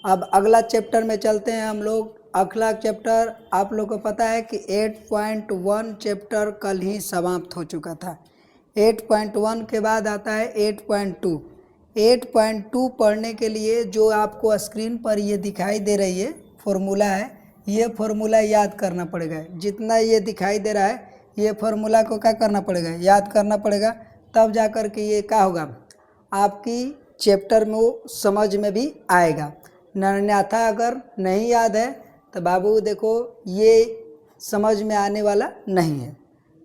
अब अगला चैप्टर में चलते हैं हम लोग। अगला चैप्टर आप लोग को पता है कि 8.1 चैप्टर कल ही समाप्त हो चुका था। 8.1 के बाद आता है 8.2। 8.2 पढ़ने के लिए जो आपको स्क्रीन पर ये दिखाई दे रही है फॉर्मूला है, ये फॉर्मूला याद करना पड़ेगा। जितना ये दिखाई दे रहा है ये फॉर्मूला को क्या करना पड़ेगा, याद करना पड़ेगा, तब जा कर के ये क्या होगा आपकी चैप्टर में वो समझ में भी आएगा। अन्यथा अगर नहीं याद है तो बाबू देखो ये समझ में आने वाला नहीं है।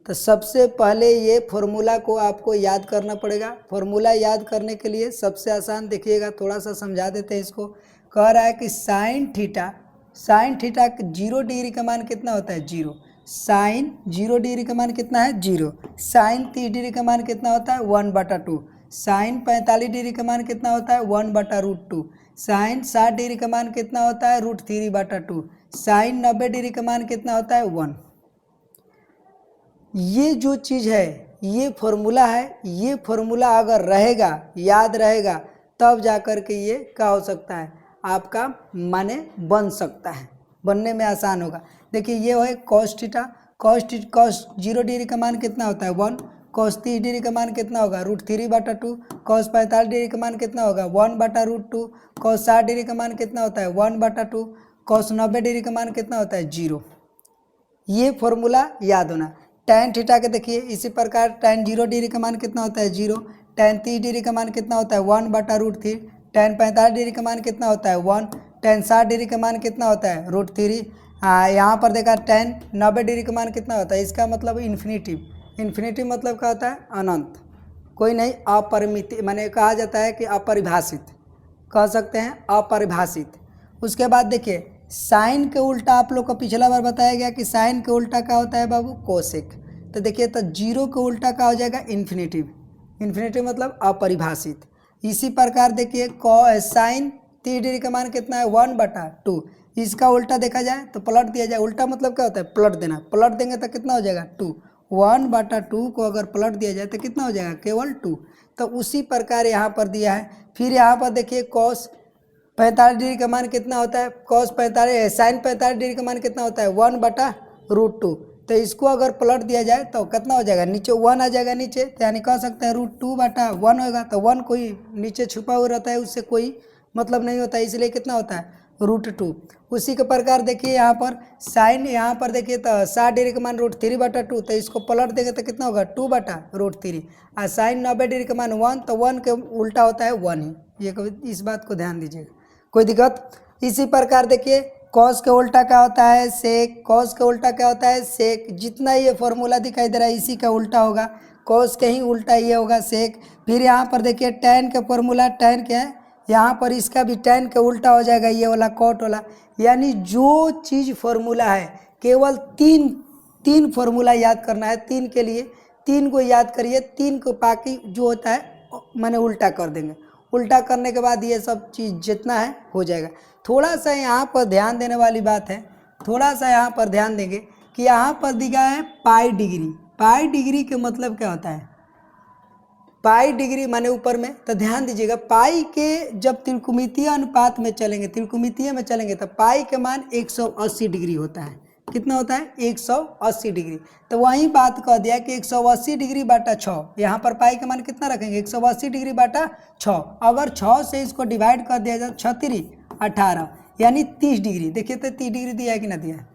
तो सबसे पहले ये फॉर्मूला को आपको याद करना पड़ेगा। फॉर्मूला याद करने के लिए सबसे आसान देखिएगा, थोड़ा सा समझा देते हैं इसको। कह रहा है कि साइन थीटा 0 डिग्री का मान कितना होता है, 0। साइन 0 डिग्री का मान कितना है, 0। साइन 30 डिग्री का मान कितना होता है, 1/2। साइन 45 डिग्री का मान कितना होता है, 1/√2। साइन 60 डिग्री का मान कितना होता है, √3/2। साइन 90 डिग्री का मान कितना होता है, 1। ये जो चीज़ है ये फॉर्मूला है। ये फॉर्मूला अगर रहेगा, याद रहेगा, तब जा कर के ये क्या हो सकता है आपका माने बन सकता है, बनने में आसान होगा। देखिए ये है कॉस थीटा। कॉस 0 डिग्री का मान कितना होता है, 1। कॉस 30 डिग्री का मान कितना होगा, √3/2। कॉस 45 डिग्री का मान कितना होगा, 1/√2। कॉस 60 डिग्री का मान कितना होता है, 1/2। कॉस 90 डिग्री का मान कितना होता है, 0। ये फॉर्मूला याद होना। टैन थीटा के देखिए इसी प्रकार टैन 0 डिग्री का मान कितना होता है, 0। टैन 30 डिग्री का मान कितना होता है, 1/√3। टैन 45 डिग्री का मान कितना होता है, 1। टैन 60 डिग्री का मान कितना होता है, √3। यहाँ पर देखा टैन 90 डिग्री का मान कितना होता है, इसका मतलब इन्फिनिटिव। इन्फिनिटिव मतलब क्या होता है, अनंत, कोई नहीं, अपरिमित, माने कहा जाता है कि अपरिभाषित, कह सकते हैं अपरिभाषित। उसके बाद देखिए साइन के उल्टा आप लोग को पिछला बार बताया गया कि साइन के उल्टा क्या होता है बाबू, कोसेक। तो देखिए तो 0 के उल्टा क्या हो जाएगा, इन्फिनिटिव। इन्फिनिटिव मतलब अपरिभाषित। इसी प्रकार देखिए साइन 30 डिग्री का मान कितना है, 1/2। इसका उल्टा देखा जाए तो पलट दिया जाए। उल्टा मतलब क्या होता है, पलट देना। पलट देंगे तो कितना हो जाएगा, 2। 1/2 को अगर पलट दिया जाए तो कितना हो जाएगा, केवल 2। तो उसी प्रकार यहाँ पर दिया है। फिर यहाँ पर देखिए कॉस 45 डिग्री का मान कितना होता है, कॉस 45 साइन 45 डिग्री का मान कितना होता है, 1/√2। तो इसको अगर पलट दिया जाए तो कितना हो जाएगा, नीचे 1 आ जाएगा नीचे, तो यानी कह सकते हैं √2/1 होगा। तो 1 कोई नीचे छुपा हुआ रहता है, उससे कोई मतलब नहीं होता है, इसलिए कितना होता है, √2। उसी के प्रकार देखिए यहाँ पर साइन, यहाँ पर देखिए तो 60 डिग्री का मान √3/2, तो इसको पलट देंगे तो कितना होगा, 2/√3। और साइन 90 डिग्री का मान 1, तो 1 के उल्टा होता है 1 ही। ये इस बात को ध्यान दीजिएगा, कोई दिक्कत। इसी प्रकार देखिए कॉस के उल्टा क्या होता है, सेक। कॉस के उल्टा क्या होता है, सेक। जितना ये फॉर्मूला दिखाई दे रहा है इसी का उल्टा होगा, कॉस के ही उल्टा ये होगा, सेक। फिर यहाँ पर देखिए टैन का फॉर्मूला, टैन क्या है, यहाँ पर इसका भी टैन के उल्टा हो जाएगा, ये वाला कॉट वाला। यानी जो चीज़ फॉर्मूला है केवल तीन फॉर्मूला याद करना है। 3 के लिए 3 को याद करिए, 3 को बाकी जो होता है मैंने उल्टा कर देंगे। उल्टा करने के बाद ये सब चीज़ जितना है हो जाएगा। थोड़ा सा यहाँ पर ध्यान देने वाली बात है, थोड़ा सा यहाँ पर ध्यान देंगे कि यहाँ पर दिखा है पाई डिग्री। पाई डिग्री के मतलब क्या होता है, पाई डिग्री माने ऊपर में। तो ध्यान दीजिएगा पाई के जब त्रिकोणमितीय अनुपात में चलेंगे, त्रिकोणमितीय में चलेंगे, तो पाई के मान 180 डिग्री होता है। कितना होता है, 180 डिग्री। तो वही बात कह दिया कि 180 डिग्री बटा 6। यहाँ पर पाई का मान कितना रखेंगे, 180 डिग्री बटा 6। अगर 6 से इसको डिवाइड कर दिया जाए, 6×3 18, यानी 30 डिग्री। देखिए तो 30 डिग्री दिया है कि ना दिया है,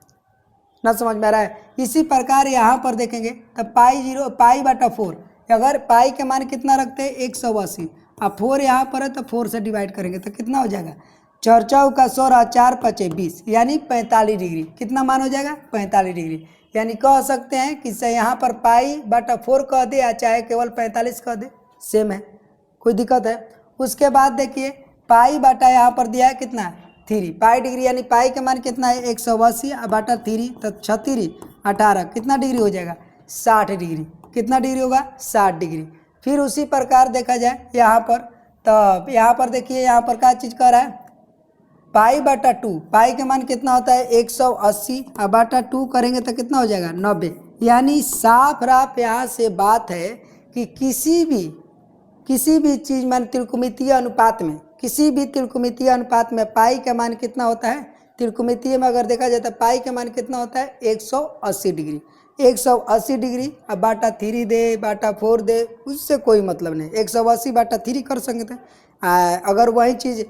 ना समझ में आ रहा है। इसी प्रकार यहाँ पर देखेंगे तो पाई बटा 4। अगर पाई के मान कितना रखते हैं, 180, अब 4 यहाँ पर है तो 4 से डिवाइड करेंगे तो कितना हो जाएगा, 4 का 16, 4 × 5 20, यानी 45 डिग्री। कितना मान हो जाएगा, 45 डिग्री। यानी कह सकते हैं कि से यहाँ पर पाई बटा 4 कह दे या चाहे केवल 45 कह दे, सेम है, कोई दिक्कत है। उसके बाद देखिए पाई बटा यहाँ पर दिया है कितना, 3 पाई डिग्री, यानी पाई के मान कितना है, 180 बटा 3, तो 36 18 कितना डिग्री हो जाएगा, 60 डिग्री। कितना डिग्री होगा, 60 डिग्री। फिर उसी प्रकार देखा जाए यहाँ पर, तो यहाँ पर देखिए यहाँ पर क्या चीज़ कर रहा है, पाई बटा 2। पाई के मान कितना होता है, 180 बटा 2 करेंगे तो कितना हो जाएगा, 90। यानी साफ राफ यहाँ से बात है कि किसी भी चीज़ मान त्रिकोणमितीय अनुपात में किसी भी त्रिकोणमितीय अनुपात में पाई का मान कितना होता है, त्रिकोणमितीय में अगर देखा जाए तो पाई का मान कितना होता है 180 डिग्री। 180 डिग्री अब बाटा 3 दे बाटा 4 दे उससे कोई मतलब नहीं, 180 बाटा 3 कर सकते हैं। अगर वही चीज़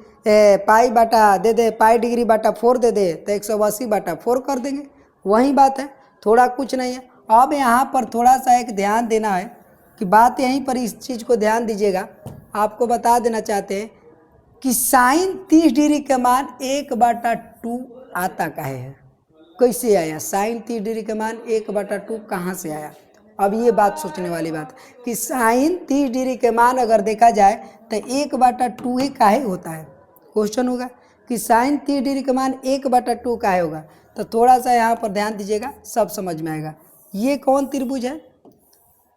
पाई बाटा दे दे, पाई डिग्री बाटा 4 दे दे तो 180 बाटा 4 कर देंगे, वही बात है, थोड़ा कुछ नहीं है। अब यहाँ पर थोड़ा सा एक ध्यान देना है कि बात यहीं पर इस चीज़ को ध्यान दीजिएगा। आपको बता देना चाहते हैं कि साइन 30 डिग्री का मान 1/2 आता काहे है, कैसे आया साइन 30 डिग्री का मान 1/2 कहाँ से आया। अब ये बात सोचने वाली बात कि साइन 30 डिग्री के मान अगर देखा जाए तो 1/2 ही काहे होता है। क्वेश्चन होगा कि साइन 30 डिग्री का मान 1/2 काहे होगा, तो थोड़ा सा यहाँ पर ध्यान दीजिएगा, सब समझ में आएगा। ये कौन त्रिभुज है,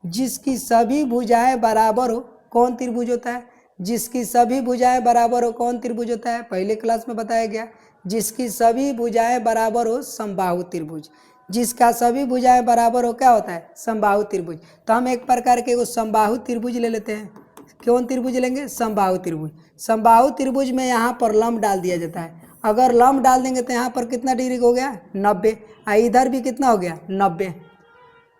जिसकी सभी भुजाएं बराबर हो, कौन त्रिभुज होता है, जिसकी सभी भुजाएं बराबर हो कौन त्रिभुज होता है, पहले क्लास में बताया गया, जिसकी सभी भुजाएं बराबर हो समबाहु त्रिभुज। जिसका सभी भुजाएं बराबर हो क्या होता है, समबाहु त्रिभुज। तो हम एक प्रकार के वो समबाहु त्रिभुज ले लेते हैं। कौन त्रिभुज लेंगे, समबाहु त्रिभुज। समबाहु त्रिभुज में यहाँ पर लंब डाल दिया जाता है। अगर लंब डाल देंगे तो यहाँ पर कितना डिग्री हो गया 90, इधर भी कितना हो गया 90।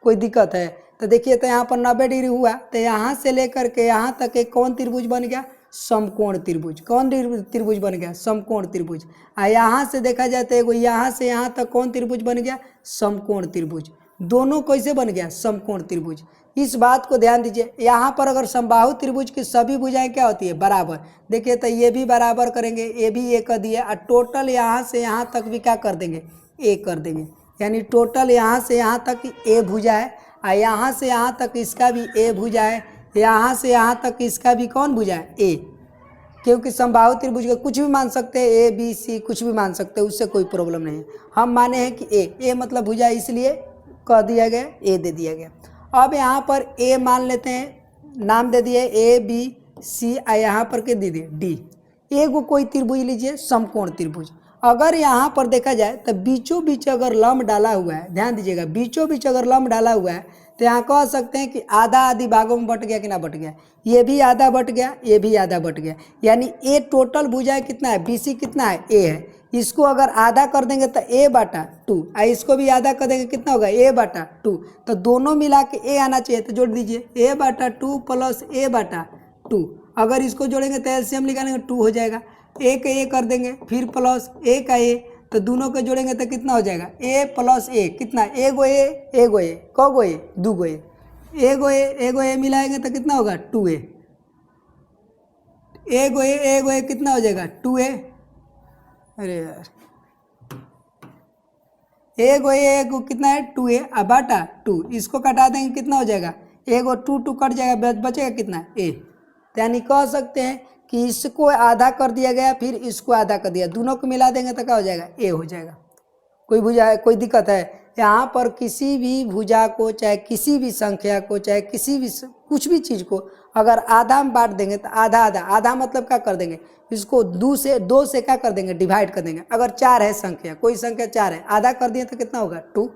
कोई दिक्कत है तो देखिए, तो यहाँ पर 90 डिग्री हुआ, तो यहाँ से लेकर के यहाँ तक एक कौन त्रिभुज बन गया, समकोण त्रिभुज। कौन त्रिभुज बन गया, समकोण त्रिभुज। यहाँ से देखा जाए तो एगो यहाँ से यहाँ तक कौन त्रिभुज बन गया, समकोण त्रिभुज। दोनों कैसे बन गया, समकोण त्रिभुज। इस बात को ध्यान दीजिए। यहाँ पर अगर समबाहु त्रिभुज की सभी भुजाएं क्या होती है, बराबर। देखिए तो ये भी बराबर करेंगे, ये भी ए कर दिया, और टोटल यहाँ से यहाँ तक भी क्या कर देंगे, ए कर देंगे। यानी टोटल यहाँ से यहाँ तक ए भुजा है, और यहाँ से यहाँ तक इसका भी ए भुजा है, यहाँ से यहाँ तक इसका भी कौन भुजा है, ए। क्योंकि समबाहु त्रिभुज का कुछ भी मान सकते हैं, ए बी सी कुछ भी मान सकते हैं, उससे कोई प्रॉब्लम नहीं है। हम माने हैं कि ए मतलब भुजा, इसलिए कह दिया गया, ए दे दिया गया। अब यहाँ पर ए मान लेते हैं, नाम दे दिए ए बी सी, और यहाँ पर के दे दिए डी। एगो कोई त्रिभुज लीजिए, समकोण त्रिभुज। अगर यहाँ पर देखा जाए तो बीचों बीच अगर लंब डाला हुआ है, ध्यान दीजिएगा, बीचों बीच अगर लंब डाला हुआ है तो यहाँ कह सकते हैं कि आधा आधी भागों में बट गया कि ना बट गया। ये भी आधा बट गया, ये भी आधा बट गया। यानी ए टोटल भुजाएं कितना है, बीसी कितना है, ए है। इसको अगर आधा कर देंगे तो a/2, और इसको भी आधा कर देंगे कितना होगा, a/2। तो दोनों मिला के ए आना चाहिए, तो जोड़ दीजिए a/2 प्लस a/2। अगर इसको जोड़ेंगे तो एलसीएम निकालेंगे 2 हो जाएगा। ए का ए कर देंगे, फिर प्लस ए का ए, तो दोनों को जोड़ेंगे तो कितना हो जाएगा, ए प्लस ए कितना, एगो ए, कगो ए, दूगो ए, एगो ए मिलाएंगे तो कितना होगा 2a। एगो ए कितना हो जाएगा 2a। अरे यार, एगो कितना है 2a, अब बाटा 2, इसको कटा देंगे कितना हो जाएगा, एगो 2 कट जाएगा, बचेगा कितना a। यानी कह सकते हैं कि इसको आधा कर दिया गया, फिर इसको आधा कर दिया, दोनों को मिला देंगे तो क्या हो जाएगा, ए हो जाएगा। कोई भुजा है, कोई दिक्कत है। यहाँ पर किसी भी भुजा को, चाहे किसी भी संख्या को, चाहे किसी भी कुछ भी चीज़ को अगर आधा में बांट देंगे तो आधा मतलब क्या कर देंगे, इसको 2 से क्या कर देंगे, डिवाइड कर देंगे। अगर 4 है संख्या, कोई संख्या 4 है, आधा कर दिए तो कितना होगा 2।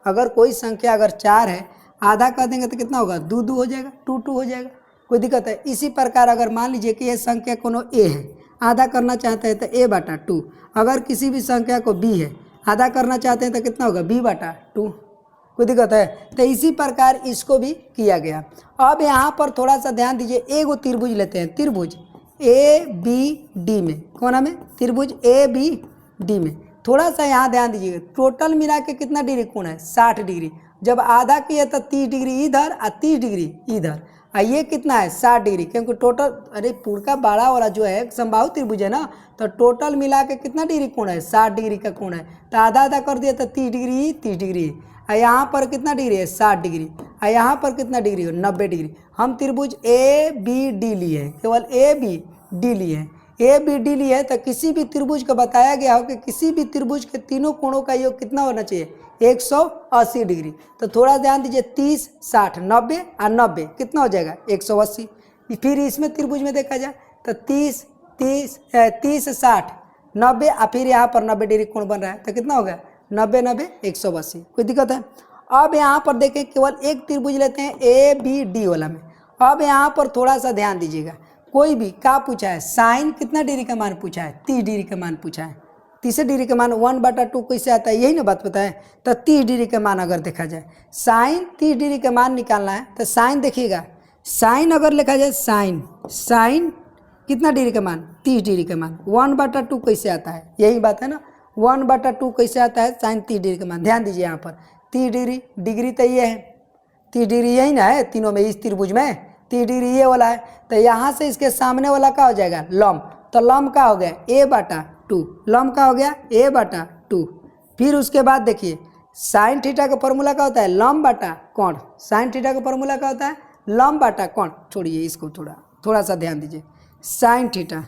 अगर कोई संख्या अगर 4 है, आधा कर देंगे तो कितना होगा, 2 हो जाएगा, 2 हो जाएगा। कोई दिक्कत है। इसी प्रकार अगर मान लीजिए कि ये संख्या कोनो ए है, आधा करना चाहते हैं तो a/2। अगर किसी भी संख्या को b है, आधा करना चाहते हैं तो कितना होगा, b/2। कोई दिक्कत है। तो इसी प्रकार इसको भी किया गया। अब यहाँ पर थोड़ा सा ध्यान दीजिए, एगो त्रिभुज लेते हैं, त्रिभुज ABD में, कौन हमें, त्रिभुज ABD में थोड़ा सा यहाँ ध्यान दीजिएगा, टोटल मिला के कितना डिग्री कोण है, 60 डिग्री। जब आधा किया तो 30 डिग्री इधर और 30 डिग्री इधर, और ये कितना है 60 डिग्री। क्योंकि टोटल, अरे पूरा बड़ा वाला जो है समबाहु त्रिभुज है ना, तो टोटल मिला के कितना डिग्री कोण है, 60 डिग्री का कोण है। तो आधा आधा कर दिया तो 30 डिग्री 30 डिग्री, और यहाँ पर कितना डिग्री है 60 डिग्री, और यहाँ पर कितना डिग्री हो 90 डिग्री। हम त्रिभुज ABD लिए हैं, केवल ABD लिए हैं, ABD लिए है। तो किसी भी त्रिभुज को बताया गया हो कि किसी भी त्रिभुज के तीनों कोणों का योग कितना होना चाहिए, 180 डिग्री। तो थोड़ा ध्यान दीजिए, 30 60 90 और 90 कितना हो जाएगा 180। फिर इसमें त्रिभुज में देखा जाए तो 30 60 90, और फिर यहाँ पर 90 डिग्री कोण बन रहा है, तो कितना होगा 90 90 180। कोई दिक्कत है। अब यहाँ पर देखें, केवल एक त्रिभुज लेते हैं ABD वाला में। अब यहाँ पर थोड़ा सा ध्यान दीजिएगा, कोई भी क्या पूछा है, साइन कितना डिग्री का मान पूछा है, 30 डिग्री का मान पूछा है। 30 डिग्री का मान 1/2 कैसे आता है, यही ना बात पता है। तो 30 डिग्री का मान अगर देखा जाए, साइन 30 डिग्री का मान निकालना है तो साइन देखिएगा, साइन अगर लिखा जाए साइन कितना डिग्री का मान, 30 डिग्री का मान 1/2 कैसे आता है, यही बात है ना। 1/2 कैसे आता है, साइन 30 डिग्री का मान। ध्यान दीजिए यहाँ पर 30 डिग्री तो ये है, 30 डिग्री यही ना है तीनों में, इस त्रिभुज में 30 डिग्री ये वाला है। तो यहाँ से इसके सामने वाला क्या हो जाएगा, लंब। तो लंब का हो गया a/2, लंब का हो गया a/2। फिर उसके बाद देखिए साइन थीटा का फॉर्मूला क्या होता है, लंब बटा कोण। साइन थीटा का फॉर्मूला क्या होता है, लंब बटा कोण। छोड़िए इसको, थोड़ा सा ध्यान दीजिए। साइन थीटा,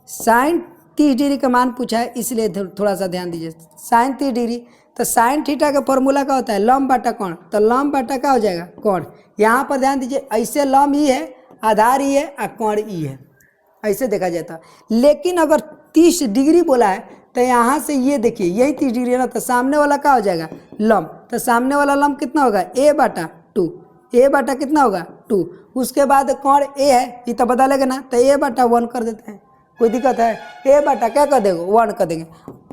साइन 30 डिग्री का मान पूछा है इसलिए थोड़ा सा ध्यान दीजिए। साइन 30 डिग्री, तो साइन थीटा का फॉर्मूला क्या होता है, लंब बटा कोण। तो लंब बटा क्या हो जाएगा, कोण। यहाँ पर ध्यान दीजिए, ऐसे लंब ही है, आधार ही है और कोण ही है, ऐसे देखा जाता है। लेकिन अगर 30 डिग्री बोला है तो यहाँ से ये देखिए, यही 30 डिग्री है ना, तो सामने वाला क्या हो जाएगा, लंब। तो सामने वाला लंब कितना होगा, a/2, a/ कितना होगा 2। उसके बाद कोण a है, ये तो बदलेगा ना, तो a/1 कर देते हैं, कोई दिक्कत है। a/ क्या कर देंगे, 1 कर देंगे,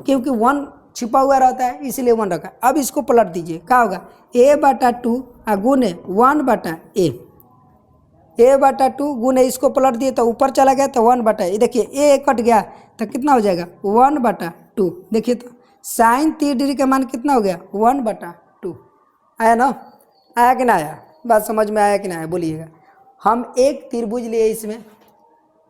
क्योंकि 1 छिपा हुआ रहता है इसलिए 1 रखा। अब इसको पलट दीजिए, क्या होगा a/2 गुने 1/a, a/2 गुने इसको पलट दिए तो ऊपर चला गया तो 1/, ये देखिए a कट गया तो कितना हो जाएगा 1/2। देखिए तो साइन 30 डिग्री का मान कितना हो गया 1/2। आया ना, आया कि ना आया, बात समझ में आया कि ना आया, बोलिएगा। हम एक त्रिभुज लिए, इसमें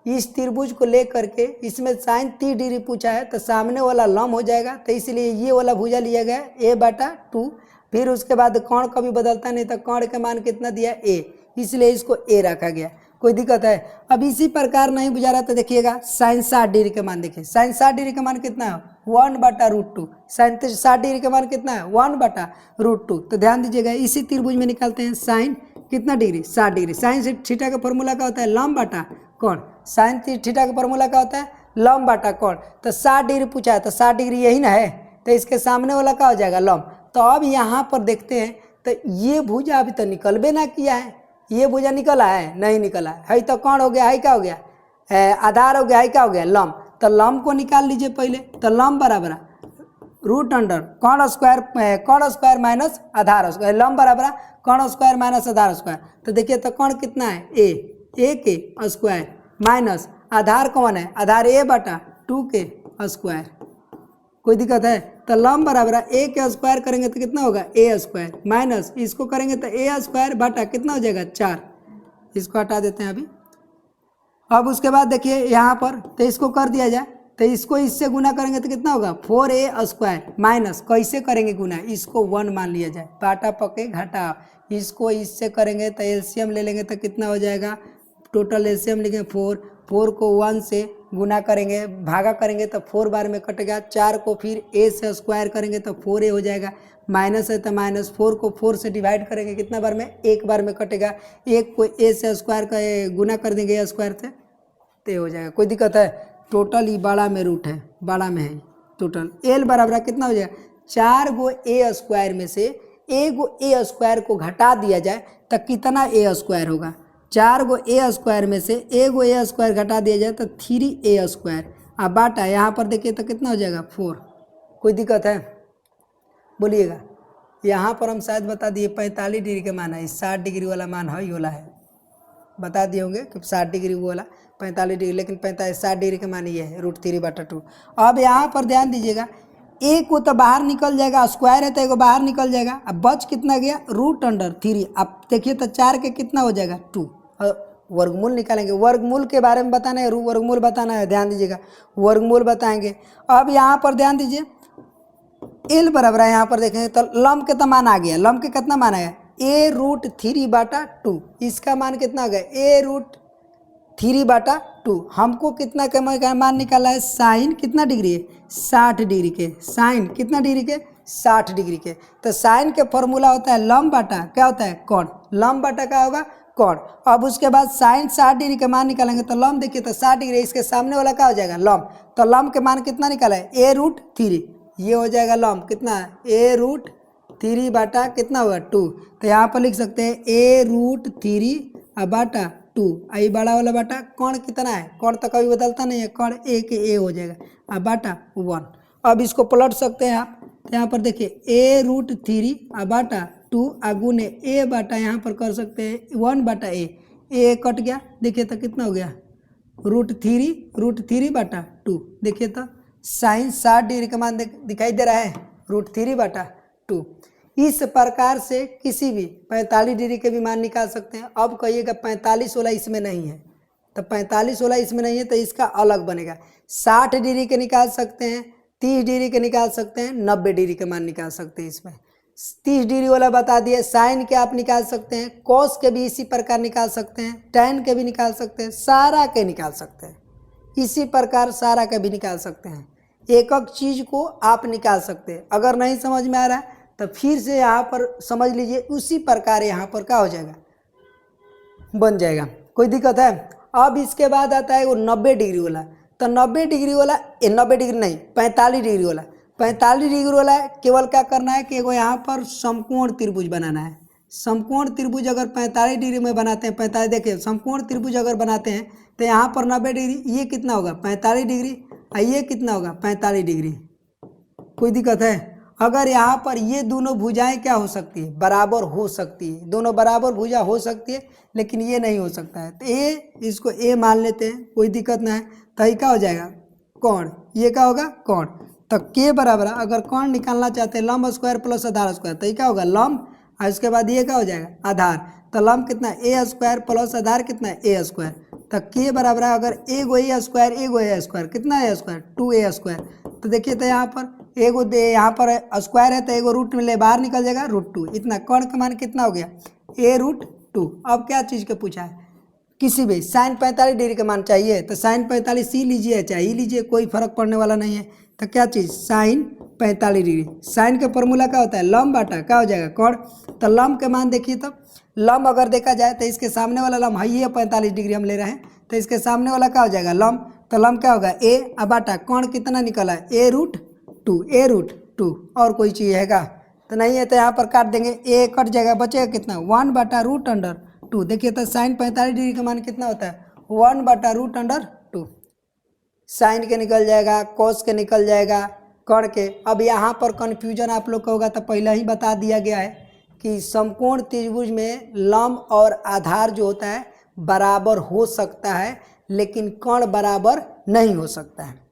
इस त्रिभुज को ले करके इसमें साइन 30 डिग्री पूछा है तो सामने वाला लंब हो जाएगा, तो इसलिए ये वाला भुजा लिया गया a/2। फिर उसके बाद कोण कभी बदलता नहीं, तो कोण का मान कितना दिया a, इसलिए इसको a रखा गया। कोई दिक्कत है। अब इसी प्रकार नहीं बुझा रहा तो देखिएगा साइन 60 डिग्री का मान, देखिए साइन 60 डिग्री का मान कितना है 1/√2। साइन 60 डिग्री का मान कितना है 1/√2। तो ध्यान दीजिएगा, इसी त्रिभुज में निकालते हैं साइन कितना डिग्री 60 डिग्री। साइन थीटा का फॉर्मूला क्या होता है, लंब बटा कोण। साइन थीटा का फॉर्मूला क्या होता है, लंब बटा कोण। तो 60 डिग्री पूछा है तो 60 डिग्री यही ना है, तो इसके सामने वाला क्या हो जाएगा, लंब। तो अब यहाँ पर देखते हैं तो ये भुजा अभी तो निकलबे ना किया है, ये भुजा निकला है, नहीं निकला है तो कोण हो गया, है क्या हो गया, आधार हो गया, है क्या हो गया, लंब। तो लंब को निकाल लीजिए पहले। तो लंब बराबर √ कोण स्क्वायर माइनस आधार स्क्वायर, लंब बराबर कोण स्क्वायर माइनस आधार स्क्वायर। तो देखिए तो कोण कितना है a के स्क्वायर माइनस आधार कौन है, आधार a/2 के स्क्वायर। कोई दिक्कत है। तो लंब बराबर a के स्क्वायर करेंगे तो कितना होगा a² माइनस इसको करेंगे तो a² बटा कितना हो जाएगा 4। इसको हटा देते हैं अभी। अब उसके बाद देखिए यहाँ पर तो इसको कर दिया जाए तो इसको इससे गुना करेंगे तो कितना होगा 4a² माइनस कैसे करेंगे गुना, इसको 1 मान लिया जाए, पाटा पके घटा। इसको इससे करेंगे तो एलसीएम ले लेंगे तो कितना हो जाएगा, टोटल एलसीएम लेंगे 4 को 1 से गुना करेंगे, भागा करेंगे तो 4 बार में कटेगा। 4 को फिर a से स्क्वायर करेंगे तो 4a हो जाएगा, माइनस है तो माइनस। 4 को 4 से डिवाइड करेंगे कितना बार में, 1 बार में कटेगा। 1 को a से स्क्वायर का गुना कर देंगे a स्क्वायर से तो हो जाएगा। कोई दिक्कत है। टोटल ही बड़ा में रूट है, बड़ा में है टोटल। l बराबर कितना हो जाएगा 4 गो a² में से 1 गो a² को घटा दिया जाए तो कितना a² होगा। 4 गो a² में से 1 गो a² घटा दिया जाए तो 3a²। अब बाटा यहाँ पर देखिए तो कितना हो जाएगा 4। कोई दिक्कत है, बोलिएगा। यहाँ पर हम शायद बता दिए 45 डिग्री का मान है, 60 डिग्री वाला मान है, ये वाला है, बता दिए होंगे कि 60 डिग्री वो वाला 45 डिग्री, लेकिन 60 डिग्री का मान ये है √3/2। अब यहाँ पर ध्यान दीजिएगा, एक को तो बाहर निकल जाएगा, स्क्वायर है तो एक बाहर निकल जाएगा। अब बच कितना गया √3। अब देखिए तो 4 के कितना हो जाएगा 2। वर्गमूल निकालेंगे, वर्गमूल के बारे में बताना है, वर्गमूल बताना है, ध्यान दीजिएगा वर्गमूल बताएंगे। अब यहाँ पर ध्यान दीजिए l बराबर है, यहाँ पर देखेंगे तो लंब के तो मान आ गया, लंब के कितना मान आया a√3/2। इसका मान कितना आ गया a√3/2। हमको कितना का मान निकाला है, साइन कितना डिग्री है 60 डिग्री के, साइन कितना डिग्री के 60 डिग्री के। तो साइन के फॉर्मूला होता है लंब बटा क्या होता है कोण, लंब बटा क्या होगा कोण। अब उसके बाद साइन 60 डिग्री का मान निकालेंगे तो लंब देखिए तो 60 डिग्री, इसके सामने वाला क्या हो जाएगा लंब। तो लंब के मान कितना निकाला है a√3, ये हो जाएगा लंब कितना a√3 बटा कितना होगा 2। तो यहाँ पर लिख सकते हैं a√3 बटा टू, आई बड़ा वाला बटा कौन कितना है, कौन तो कभी बदलता नहीं है, कौन ए के ए हो जाएगा, अब बटा 1। अब इसको पलट सकते हैं आप, तो यहाँ पर देखिए a√3 अब बटा 2 गुने ए बटा यहाँ पर कर सकते हैं 1 बटा ए कट गया, देखिए तो कितना हो गया √3 बटा 2, देखिए तो साइन 60 डिग्री का मान दिखाई दे रहा है, √3 बटा 2। इस प्रकार से किसी भी 45 डिग्री के भी मान निकाल सकते हैं। अब कहिएगा 45 वाला इसमें नहीं है, तो 45 वाला इसमें नहीं है तो इसका अलग बनेगा। 60 डिग्री के निकाल सकते हैं, 30 डिग्री के निकाल सकते हैं, 90 डिग्री के मान निकाल सकते हैं। इसमें 30 डिग्री वाला बता दिए, साइन के आप निकाल सकते हैं, कॉस के भी इसी प्रकार निकाल सकते हैं, टैन के भी निकाल सकते हैं, सारा के निकाल सकते हैं, इसी प्रकार सारा के भी निकाल सकते हैं। एक एक चीज़ को आप निकाल सकते हैं। अगर नहीं समझ में आ रहा है तो फिर से यहाँ पर समझ लीजिए, उसी प्रकार यहाँ पर क्या हो जाएगा, बन जाएगा, कोई दिक्कत है। अब इसके बाद आता है वो 90 डिग्री वाला, तो 90 डिग्री वाला 90 डिग्री नहीं 45 डिग्री वाला, 45 डिग्री वाला केवल क्या करना है कि वो यहाँ पर समकोण त्रिभुज बनाना है। समकोण त्रिभुज अगर 45 डिग्री में बनाते हैं, 45 देखिए समकोण त्रिभुज अगर बनाते हैं तो यहाँ पर 90 डिग्री, ये कितना होगा 45 डिग्री, और ये कितना होगा 45 डिग्री, कोई दिक्कत है। अगर यहाँ पर ये दोनों भुजाएं क्या हो सकती है, बराबर हो सकती है, दोनों बराबर भुजा हो सकती है, लेकिन ये नहीं हो सकता है, तो ए इसको ए मान लेते हैं, कोई दिक्कत ना है। तो ये क्या हो जाएगा कोण, ये क्या होगा कोण, तो के बराबर अगर कोण निकालना चाहते हैं लंब स्क्वायर प्लस आधार स्क्वायर, तो ये क्या होगा लंब, और इसके बाद ये क्या हो जाएगा आधार, तो लंब कितना ए स्क्वायर प्लस आधार कितना है ए स्क्वायर, तो के बराबर अगर एगो ए स्क्वायर कितना है स्क्वायर 2a स्क्वायर, तो देखिए तो यहाँ पर एगो दे यहाँ पर स्क्वायर है तो एगो रूट में ले बाहर निकल जाएगा √2, इतना कोण का मान कितना हो गया a√2। अब क्या चीज़ का पूछा है, किसी भी साइन 45 डिग्री का मान चाहिए, तो साइन 45 सी लीजिए चाहे ही लीजिए, कोई फर्क पड़ने वाला नहीं है। तो क्या चीज़ साइन 45 डिग्री, साइन का फॉर्मूला क्या होता है लंब बटा क्या हो जाएगा कोण, तो लंब के मान देखिए, तो लंब अगर देखा जाए तो इसके सामने वाला लंब है ये 45 डिग्री हम ले रहे हैं, तो इसके सामने वाला क्या हो जाएगा लंब, तो लंब क्या होगा ए अब बटा कोण कितना निकला है a√2 और कोई चीज़ है क्या, तो नहीं है, तो यहाँ पर काट देंगे, ए कट जाएगा, बचेगा कितना 1 बटा √2। देखिए तो साइन 45 डिग्री का मान कितना होता है 1 बटा √2, साइन के निकल जाएगा, कॉस के निकल जाएगा, कण के। अब यहाँ पर कन्फ्यूजन आप लोग का होगा, तो पहले ही बता दिया गया है कि समकोण त्रिभुज में लंब और आधार जो होता है बराबर हो सकता है, लेकिन कण बराबर नहीं हो सकता है।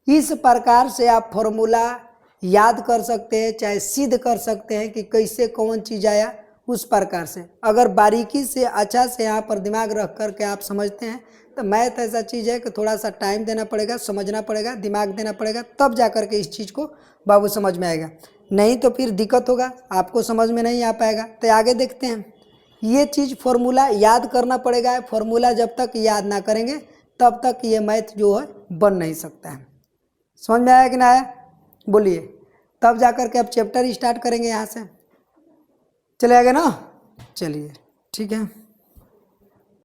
इस प्रकार से आप फॉर्मूला याद कर सकते हैं, चाहे सिद्ध कर सकते हैं कि कैसे कौन चीज़ आया, उस प्रकार से अगर बारीकी से अच्छा से यहाँ पर दिमाग रख कर के आप समझते हैं, तो मैथ ऐसा चीज़ है कि थोड़ा सा टाइम देना पड़ेगा, समझना पड़ेगा, दिमाग देना पड़ेगा, तब जा कर के इस चीज़ को बाबू समझ में आएगा, नहीं तो फिर दिक्कत होगा, आपको समझ में नहीं आ पाएगा। तो आगे देखते हैं, ये चीज़ फॉर्मूला याद करना पड़ेगा, फॉर्मूला जब तक याद ना करेंगे तब तक ये मैथ जो है बन नहीं सकता है। समझ में आया कि ना आया, बोलिए, तब जाकर के अब चैप्टर स्टार्ट करेंगे यहाँ से, चले आगे ना, चलिए ठीक है।